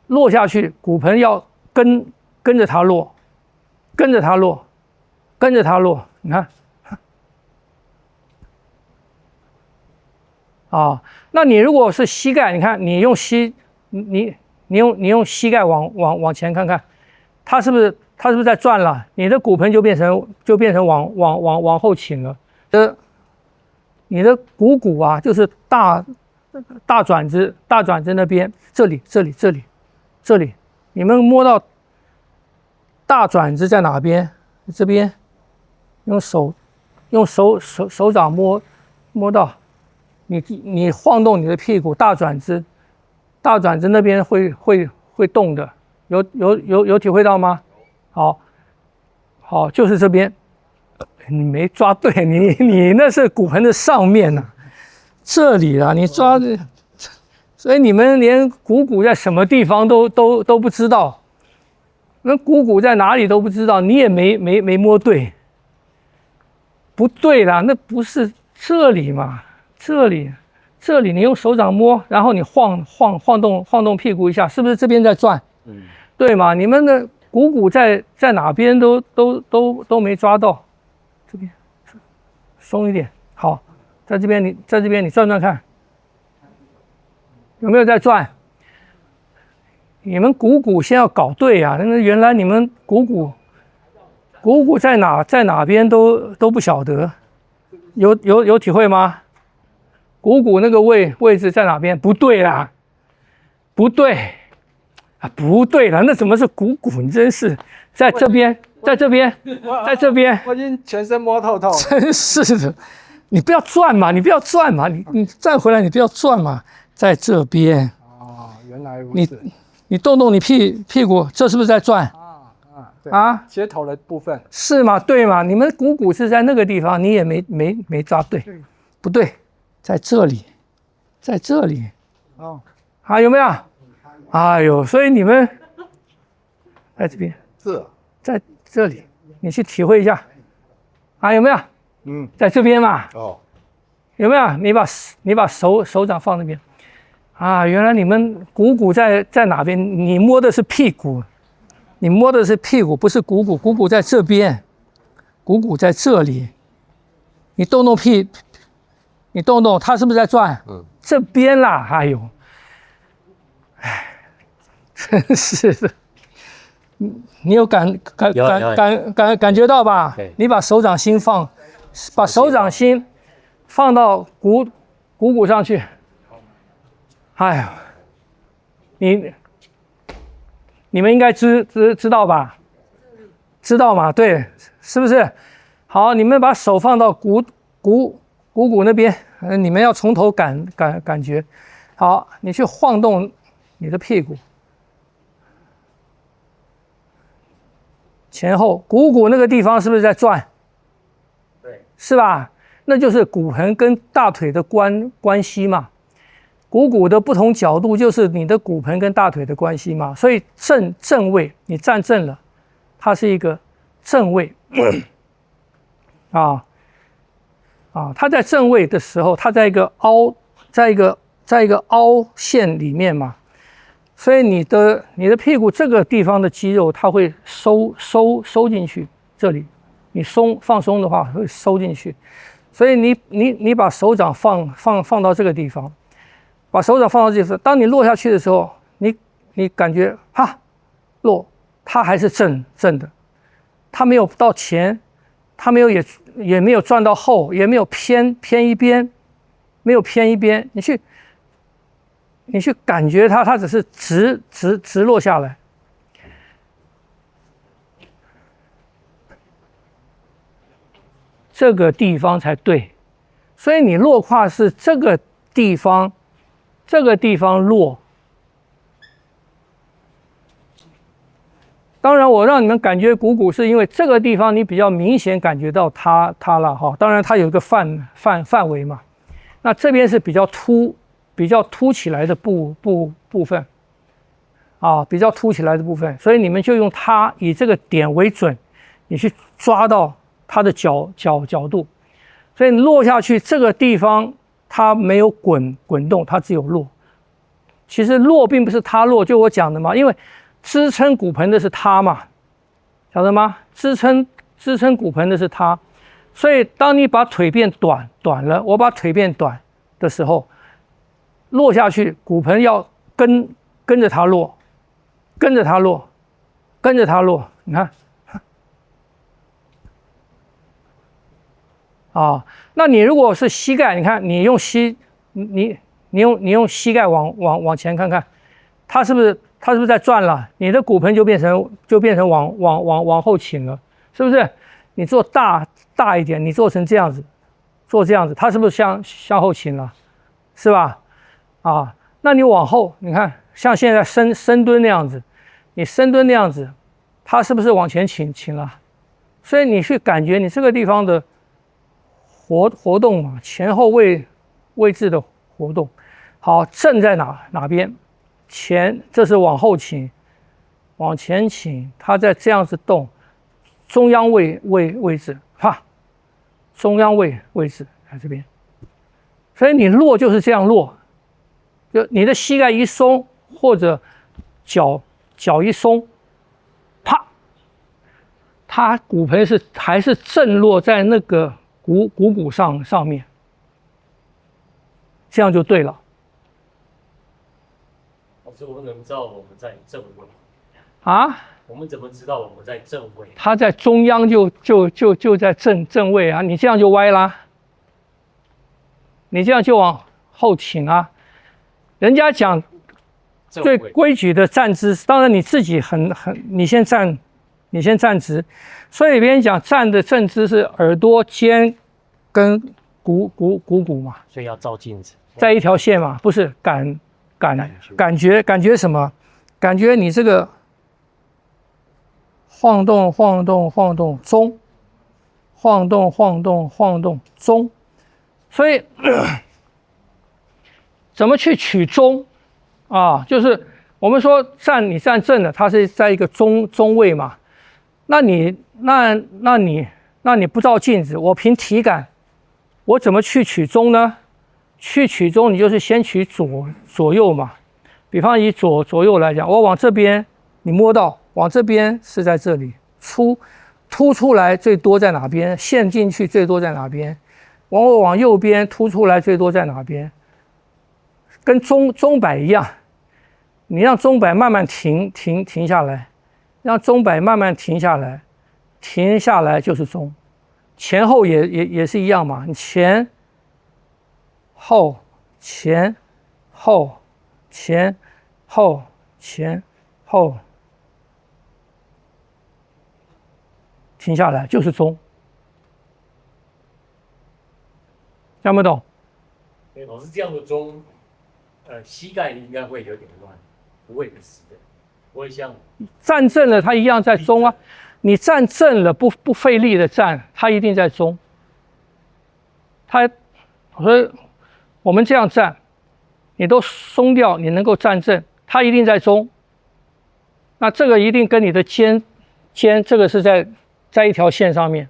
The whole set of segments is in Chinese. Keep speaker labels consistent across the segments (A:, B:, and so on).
A: 落下去，骨盆要跟着它落，跟着它落，跟着它落。你看，啊，那你如果是膝盖，你看你用你用膝盖往前看看，它是不是在转了？你的骨盆就变成往后倾了。你的股骨啊，就是大转子那边，这里，你们摸到大转子在哪边？这边，用手掌摸到，你晃动你的屁股，大转子那边会动的，有体会到吗？好，就是这边。你没抓对，你那是骨盆的上面呢、这里啊，你抓的，所以你们连股骨在什么地方都不知道，那股骨在哪里都不知道，你也没摸对，不对啦，那不是这里嘛，这里你用手掌摸，然后你晃动屁股一下，是不是这边在转？对嘛？你们的股骨在哪边都没抓到。这边松一点，好，在这边你转转看，有没有在转？你们股骨先要搞对啊，那原来你们股骨在哪边都不晓得，有体会吗？股骨那个位置在哪边？不对啦，不对啊，不对了，那怎么是股骨？你真是在这边。在这边，
B: 我已经全身摸透透。
A: 真是的，你不要转嘛，你站回来，你不要转嘛，在这边。
B: 哦，原来如此。
A: 你动动你屁股，这是不是在转？
B: 对啊，接头的部分
A: 是吗？对吗？你们股骨是在那个地方，你也没抓对，不对，在这里，
B: 哦，
A: 啊，有没有？哎呦，所以你们在这边
B: 是
A: 在这里，你去体会一下，啊，有没有？在这边嘛。
B: 哦，
A: 有没有？你把手掌放那边，啊，原来你们股骨在哪边？你摸的是屁股，不是股骨，股骨在这边，股骨在这里，你动动你动动，它是不是在转？这边啦，哎呦，哎，真是的。你有感觉到吧？你把手掌心放到股骨上去。哎呀，你们应该知道吧？知道嘛？对，是不是？好，你们把手放到股骨那边，你们要从头感觉。好，你去晃动你的屁股。前后股骨那个地方是不是在转？对，是吧？那就是骨盆跟大腿的关系嘛。股骨的不同角度就是你的骨盆跟大腿的关系嘛。所以正位，你站正了，它是一个正位它在正位的时候，它在一个凹陷里面嘛。所以你的屁股这个地方的肌肉，它会收进去，这里你放松的话会收进去，所以你把手掌放到这个地方，把手掌放到这地方，当你落下去的时候，你感觉落，它还是正的，它没有到前，它没有也没有转到后，也没有偏一边，你去感觉它只是直落下来，这个地方才对。所以你落胯是这个地方落。当然，我让你们感觉股骨，是因为这个地方你比较明显感觉到它了哈。当然，它有一个范围嘛。那这边是比较凸起来的部分，比较凸起来的部分，所以你们就用它以这个点为准，你去抓到它的角度，所以你落下去这个地方它没有滚动，它只有落，其实落并不是他落，就我讲的嘛，因为支撑骨盆的是他嘛，晓得吗？支撑骨盆的是他，所以当你把腿变短了，我把腿变短的时候，落下去，骨盆要跟着它落，跟着它落，跟着它落，你看。啊，那你如果是膝盖，你看你用你用膝盖往前看看，它是不是在转了？你的骨盆就变成往后倾了，是不是？你做大一点，你做成这样子，做这样子，它是不是向后倾了？是吧？啊，那你往后，你看像现在深蹲那样子，你深蹲那样子，它是不是往前倾了？所以你去感觉你这个地方的活动嘛，前后位置的活动。好，正在哪边？前，这是往后倾，往前倾，它在这样子动，中央位置，哈，中央位置在这边。所以你落就是这样落，就你的膝盖一松，或者脚一松，啪，它骨盆还是正落在那个股上面，这样就对了。
C: 老师，我们怎么知道我们在正位？
A: 啊？
C: 我们怎么知道我们在正位？
A: 它在中央就在正位啊，你这样就歪啦，你这样就往后倾啊。人家讲最规矩的站姿，当然你自己你先站直。所以别人讲站的正姿是耳朵、肩跟股嘛，
C: 所以要照镜子，
A: 在一条线嘛，不是感觉什么？感觉你这个晃动中，晃动中，所以怎么去取中啊？就是我们说你站正了，它是在一个中位嘛。那你不照镜子，我凭体感，我怎么去取中呢？去取中，你就是先取左右嘛。比方以左右来讲，我往这边，你摸到往这边是在这里，凸出来最多在哪边？陷进去最多在哪边？我往右边凸出来最多在哪边？跟钟摆一样，你让钟摆慢慢停下来。让钟摆慢慢停下来，停下来就是钟，前后也是一样嘛，你前后前后前后前后停下来就是钟，听不懂？
C: 老师这样的钟，膝盖应该会有点乱，不会死的。不会像
A: 站正了，它一样在中啊。你站正了，不费力的站，它一定在中。所以我们这样站，你都松掉，你能够站正，它一定在中。那这个一定跟你的肩这个是在一条线上面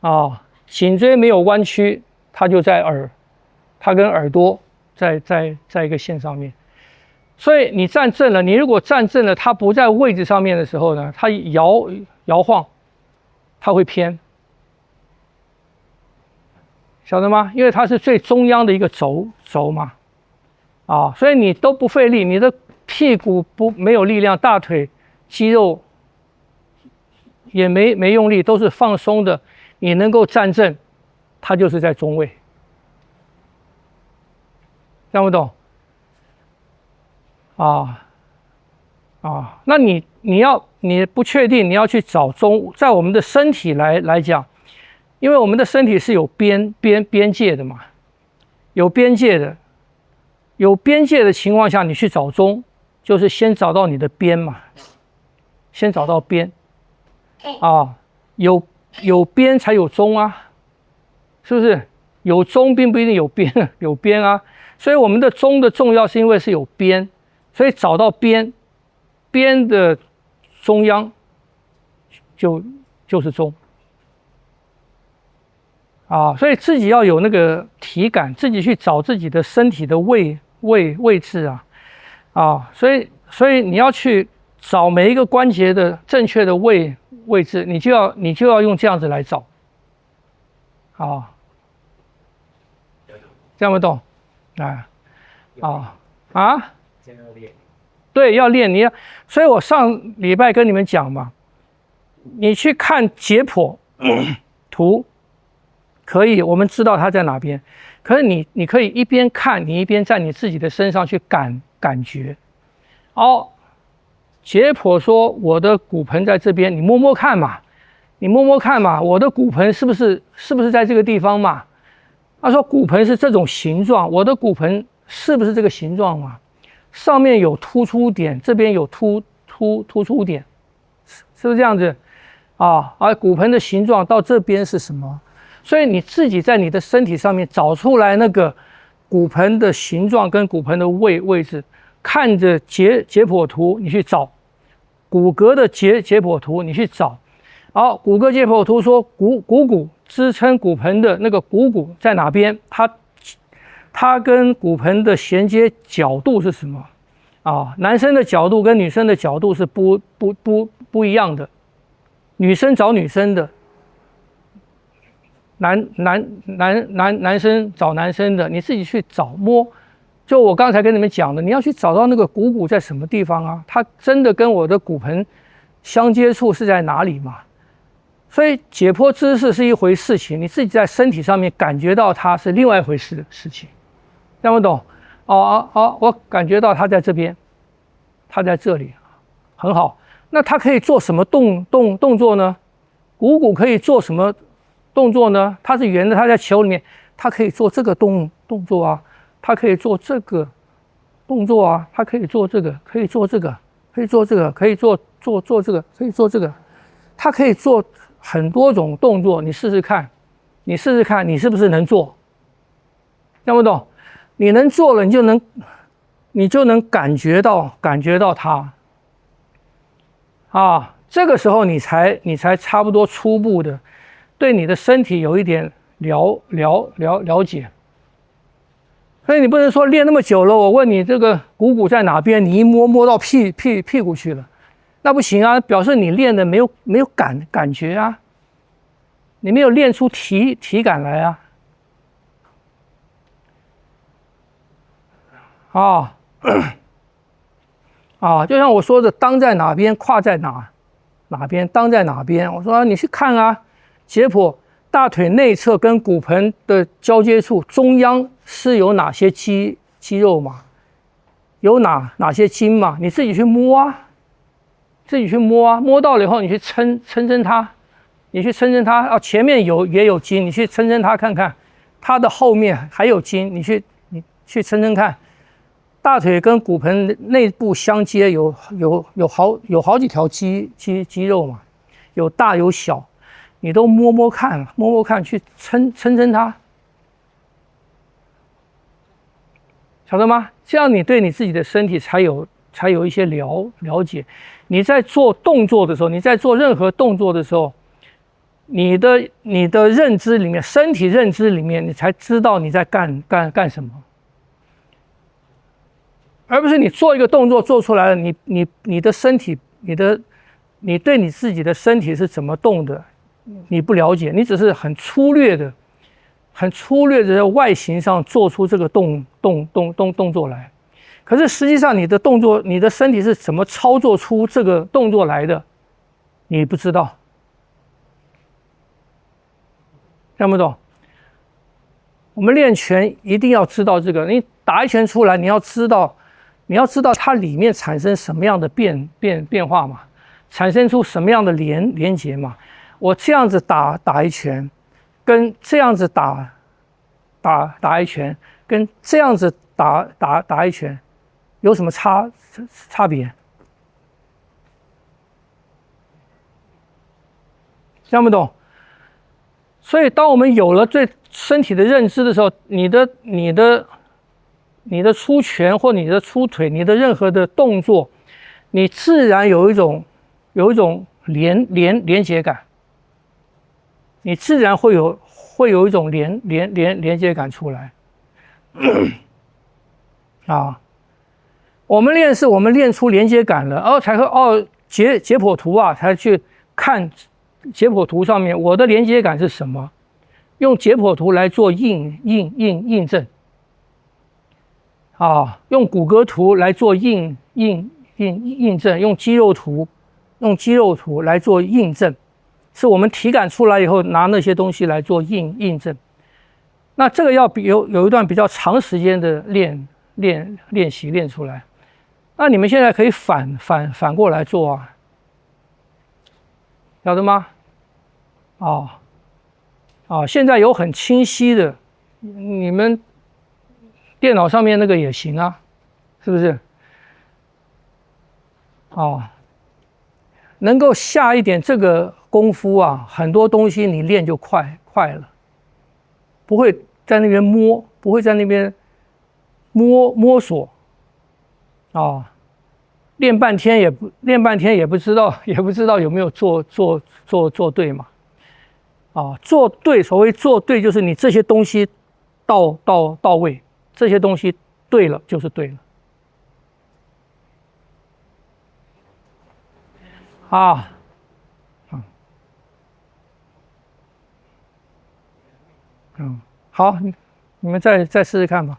A: 啊，颈椎没有弯曲，它就在它跟耳朵在一个线上面。所以你站正了，你如果站正了，它不在位置上面的时候呢，它摇晃，它会偏，晓得吗？因为它是最中央的一个轴嘛，啊，所以你都不费力，你的屁股没有力量，大腿肌肉也没用力，都是放松的，你能够站正，它就是在中位，听不懂？那你不确定，你要去找中，在我们的身体来讲，因为我们的身体是有边界的嘛，有边界的情况下，你去找中，就是先找到你的边嘛，先找到边，有边才有中啊，是不是？有中并不一定有边啊，所以我们的中的重要是因为是有边。所以找到边的中央就是中所以自己要有那个体感，自己去找自己的身体的位置啊。啊，所以你要去找每一个关节的正确的位置，你就要用这样子来找，啊，这样不懂？
C: 这样要练。
A: 对，要练所以我上礼拜跟你们讲嘛，你去看解剖图，可以，我们知道它在哪边。可是你可以一边看，你一边在你自己的身上去感觉。解剖说我的骨盆在这边，你摸摸看嘛，我的骨盆是不是在这个地方嘛？他说骨盆是这种形状，我的骨盆是不是这个形状嘛？上面有突出点，这边有突出点，是不是这样子而骨盆的形状到这边是什么？所以你自己在你的身体上面找出来那个骨盆的形状跟骨盆的位置，看着解剖图你去找，骨骼的解剖图你去找。骨骼解剖图说股支撑骨盆的那个股在哪边？它跟骨盆的衔接角度是什么？男生的角度跟女生的角度是不一样的。女生找女生的，男生找男生的，你自己去找摸。就我刚才跟你们讲的，你要去找到那个股在什么地方啊？它真的跟我的骨盆相接触是在哪里嘛？所以解剖姿势是一回事情，你自己在身体上面感觉到它是另外一回事的事情，听不懂？我感觉到它在这边，它在这里，很好。那它可以做什么动作呢？股可以做什么动作呢？它是圆的，它在球里面，它可以做这个动作啊，它可以做这个动作啊，它可以做这个，可以做这个，可以做这个，可以做这个，可以做这个，它可以做很多种动作。你试试看，你是不是能做？听不懂？你能做了，你就能感觉到它这个时候你才差不多初步的对你的身体有一点了解。所以你不能说练那么久了，我问你这个股在哪边，你一摸到屁股去了，那不行啊，表示你练的没有感觉啊，你没有练出体感来就像我说的，裆在哪边，胯在哪边，裆在哪边。我说你去看啊，解剖大腿内侧跟骨盆的交接处中央是有哪些肌肉嘛？有哪些筋嘛？你自己去摸啊，摸到了以后你去撑它，前面也有筋，你去撑它看看，它的后面还有筋，你去撑看。大腿跟骨盆内部相接有好几条肌肉嘛，有大有小，你都摸看，去撑它，晓得吗？这样你对你自己的身体才有一些了解。你在做动作的时候，你在做任何动作的时候，你的认知里面，身体认知里面，你才知道你在干什么。而不是你做一个动作做出来了，你的身体，你对你自己的身体是怎么动的，你不了解，你只是很粗略的在外形上做出这个动作来，可是实际上你的动作，你的身体是怎么操作出这个动作来的，你不知道，听不懂？我们练拳一定要知道这个，你打一拳出来，你要知道它里面产生什么样的变化嘛，产生出什么样的连结嘛。我这样子打一拳，跟这样子打一拳，跟这样子打一拳，有什么差别？听不懂？所以当我们有了对身体的认知的时候，你的出拳或你的出腿，你的任何的动作，你自然有一种连接感，你自然会有一种连接感出来我们练是我们练出连接感了，然后才会解剖图啊，才去看解剖图上面我的连接感是什么，用解剖图来做印证。啊，用骨骼图来做印证，用肌肉图来做印证，是我们体感出来以后拿那些东西来做印证。那这个要有一段比较长时间的练习练出来。那你们现在可以反过来做啊，晓得吗？现在有很清晰的，你们电脑上面那个也行啊，是不是？能够下一点这个功夫啊，很多东西你练就快了，不会在那边不会在那边摸索练半天也不知道有没有做对嘛。做对，所谓做对就是你这些东西到位，这些东西对了就是对了。好，你们再试试看吧。